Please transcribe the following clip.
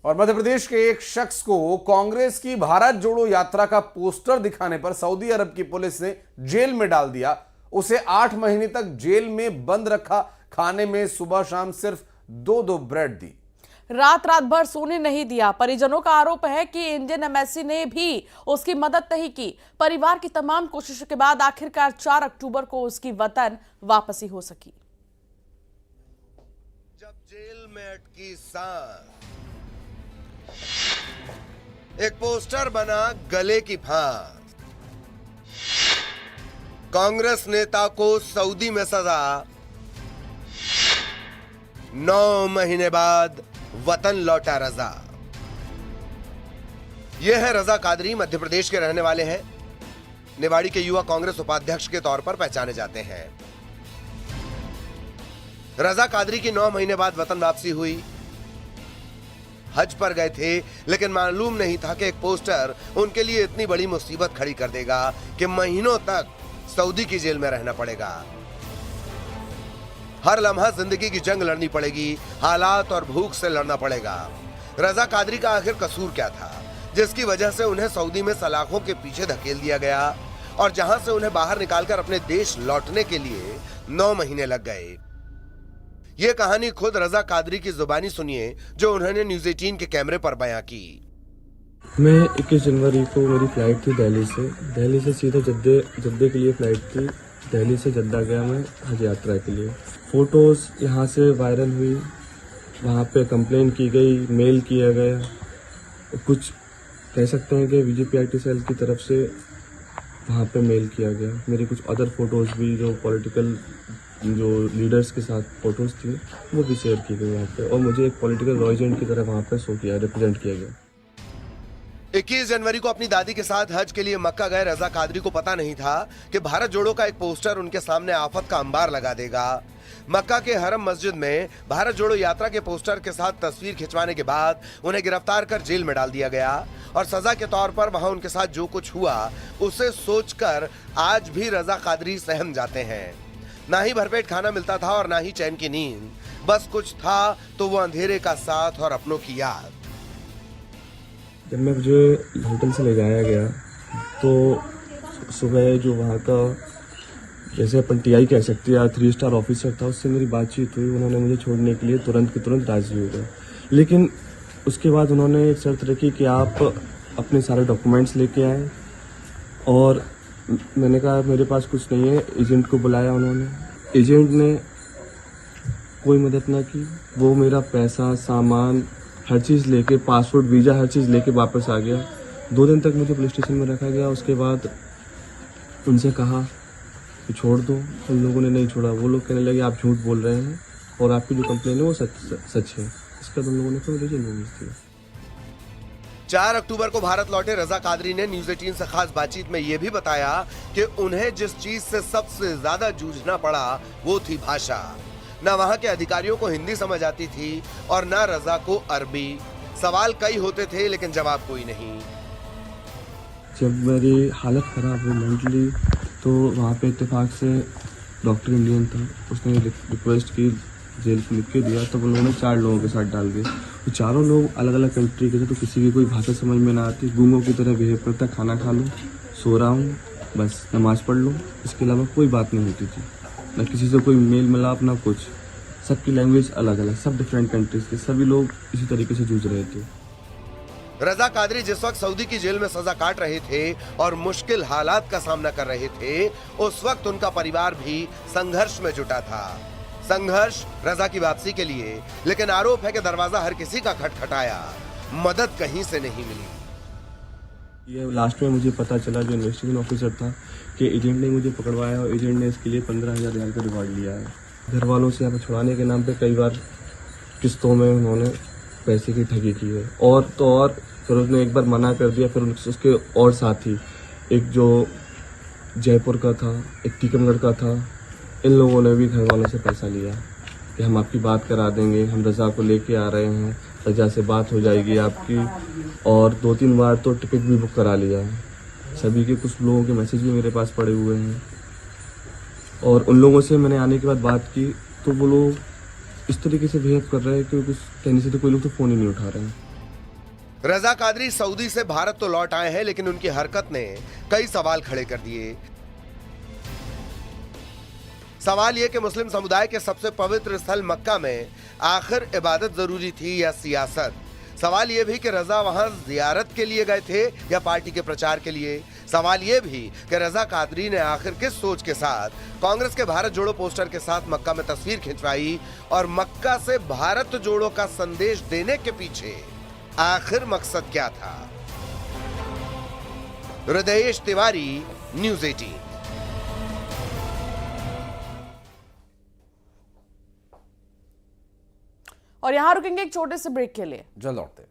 और मध्य प्रदेश के एक शख्स को कांग्रेस की भारत जोड़ो यात्रा का पोस्टर दिखाने पर सऊदी अरब की पुलिस ने जेल में डाल दिया। उसे 8 महीने तक जेल में बंद रखा। खाने में सुबह शाम सिर्फ 2-2 ब्रेड दी। रात भर सोने नहीं दिया। परिजनों का आरोप है कि इंडियन एम्बेसी ने भी उसकी मदद नहीं की। परिवार की तमाम कोशिशों के बाद आखिरकार 4 अक्टूबर को उसकी वतन वापसी हो सकी। जब जेल में अटकी सांस, एक पोस्टर बना गले की फांस। कांग्रेस नेता को सऊदी में सजा, 9 महीने बाद वतन लौटा रजा। यह है रजा कादरी। मध्य प्रदेश के रहने वाले हैं। निवाड़ी के युवा कांग्रेस उपाध्यक्ष के तौर पर पहचाने जाते हैं। रजा कादरी की 9 महीने बाद वतन वापसी हुई। हज पर गए थे, लेकिन मालूम नहीं था कि एक पोस्टर उनके लिए इतनी बड़ी मुसीबत खड़ी कर देगा कि महीनों तक सऊदी की जेल में रहना पड़ेगा। हर लम्हा जिंदगी की जंग लड़नी पड़ेगी, हालात और भूख से लड़ना पड़ेगा। रजा कादरी का आखिर कसूर क्या था जिसकी वजह से उन्हें सऊदी में सलाखों के पीछे धकेल दिया गया और जहां से उन्हें बाहर निकालकर अपने देश लौटने के लिए 9 महीने लग गए। ये कहानी खुद रजा कादरी की जुबानी सुनिए, जो उन्होंने न्यूज़ 18 के कैमरे पर बयां की। मैं 21 जनवरी को मेरी फ्लाइट थी दिल्ली से सीधा जद्दे के लिए फ्लाइट थी। दिल्ली से जद्दा गया मैं हज यात्रा के लिए। फोटोज यहाँ से वायरल हुई, वहाँ पे कंप्लेन की गई, मेल किया गया। कुछ कह सकते हैं कि बीजेपी सेल की तरफ से वहाँ पे मेल किया गया। मेरी कुछ अदर फोटोज भी जो पॉलिटिकल जो लीडर्स के साथ फोटोज थी वो भी शेयर की गई वहाँ पे, और मुझे एक पॉलिटिकल एजेंट की तरह वहाँ पे शो किया, रिप्रेजेंट किया गया। 21 जनवरी को अपनी दादी के साथ हज के लिए मक्का गए रजा कादरी को पता नहीं था कि भारत जोड़ो का एक पोस्टर उनके सामने आफत का अंबार लगा देगा। मक्का के हरम मस्जिद में भारत जोड़ो यात्रा के पोस्टर के साथ तस्वीर खिंचवाने के बाद उन्हें गिरफ्तार कर जेल में डाल दिया गया और सजा के तौर पर वहां उनके साथ जो कुछ हुआ उसे सोचकर आज भी रजा कादरी सहम जाते हैं। ना ही भरपेट खाना मिलता था और ना ही चैन की नींद, बस कुछ था तो वो अंधेरे का साथ और अपनों की याद। जब मैं मुझे होटल से ले जाया गया तो सुबह जो वहाँ का जैसे अपन टीआई कह सकते हैं 3 स्टार ऑफिसर था, उससे मेरी बातचीत हुई। उन्होंने मुझे छोड़ने के लिए तुरंत की तुरंत राजी हो गए, लेकिन उसके बाद उन्होंने एक शर्त रखी कि आप अपने सारे डॉक्यूमेंट्स लेके आए। और मैंने कहा मेरे पास कुछ नहीं है। एजेंट को बुलाया उन्होंने, एजेंट ने कोई मदद ना की। वो मेरा पैसा, सामान, हर चीज़ लेके, पासपोर्ट, वीज़ा, हर चीज़ लेके वापस आ गया। 2 दिन तक मुझे पुलिस स्टेशन में रखा गया। उसके बाद उनसे कहा कि छोड़ दो, उन लोगों ने नहीं छोड़ा। वो लोग कहने लगे आप झूठ बोल रहे हैं और आपकी जो कंप्लेन है वो सच है। इसका उन लोगों ने तो मुझे जेल में भेज दिया। 4 अक्टूबर को भारत लौटे रजा कादरी ने न्यूज़ 18 से खास बातचीत में यह भी बताया कि उन्हें जिस चीज से सबसे ज्यादा जूझना पड़ा वो थी भाषा। न वहां के अधिकारियों को हिंदी समझ आती थी और न रजा को अरबी। सवाल कई होते थे लेकिन जवाब कोई नहीं। जब मेरी हालत खराब हुई मेंटली, तो वहाँ पे इत्तेफाक से डॉक्टर इंडियन था, उसने रिक्वेस्ट की, जेल को लिख के दिया। तो उन लोगों ने 4 लोगों के साथ डाल दिए। तो चारों लोग अलग अलग कंट्री के थे, तो किसी की कोई भाषा समझ में ना आती। गूंगों की तरह बिहेव करता, खाना खा लो, सो रहा हूँ, बस नमाज पढ़ लो, इसके अलावा कोई बात नहीं होती थी। ना किसी से कोई मेल मिलाप, ना कुछ। सबकी लैंग्वेज अलग अलग, सब डिफरेंट कंट्रीज के, सभी लोग इसी तरीके से जूझ रहे थे। रजा कादरी जिस वक्त सऊदी की जेल में सजा काट रहे थे और मुश्किल हालात का सामना कर रहे थे, उस वक्त उनका परिवार भी संघर्ष में जुटा था। संघर्ष रजा की वापसी के लिए, लेकिन आरोप है कि दरवाजा हर किसी का खटखटाया, मदद कहीं से नहीं मिली। ये लास्ट में मुझे पता चला, जो इन्वेस्टिगेशन ऑफिसर था, कि एजेंट ने मुझे पकड़वाया और एजेंट ने इसके लिए 15,000 रियाल का रिवॉर्ड लिया है। घर वालों से यहाँ छुड़ाने के नाम पे कई बार किस्तों में उन्होंने पैसे की ठगी की है। और तो और फिर उसने एक बार मना कर दिया। फिर उसके और साथी, एक जो जयपुर का था, एक टीकमगढ़ का था, इन लोगों ने भी घर वालों से पैसा लिया कि हम आपकी बात करा देंगे, हम रजा को लेके आ रहे हैं, रजा से बात हो जाएगी आपकी। और 2-3 बार तो टिकट भी बुक करा लिया है। सभी के कुछ लोगों के मैसेज भी मेरे पास पड़े हुए हैं। और उन लोगों से मैंने आने के बाद बात की तो वो लोग इस तरीके से बिहेव कर रहे हैं कि कुछ कहने से तो कोई लोग तो फ़ोन ही नहीं उठा रहे हैं। रजा कादरी सऊदी से भारत तो लौट आए हैं, लेकिन उनकी हरकत ने कई सवाल खड़े कर दिए। सवाल यह कि मुस्लिम समुदाय के सबसे पवित्र स्थल मक्का में आखिर इबादत जरूरी थी या सियासत। सवाल यह भी कि रजा वहां जियारत के लिए गए थे या पार्टी के प्रचार के लिए। सवाल यह भी कि रजा कादरी ने आखिर किस सोच के साथ कांग्रेस के भारत जोड़ो पोस्टर के साथ मक्का में तस्वीर खिंचवाई और मक्का से भारत जोड़ो का संदेश देने के पीछे आखिर मकसद क्या था। हृदयेश तिवारी, न्यूज़ 18। और यहां रुकेंगे एक छोटे से ब्रेक के लिए, जल्द लौटते हैं।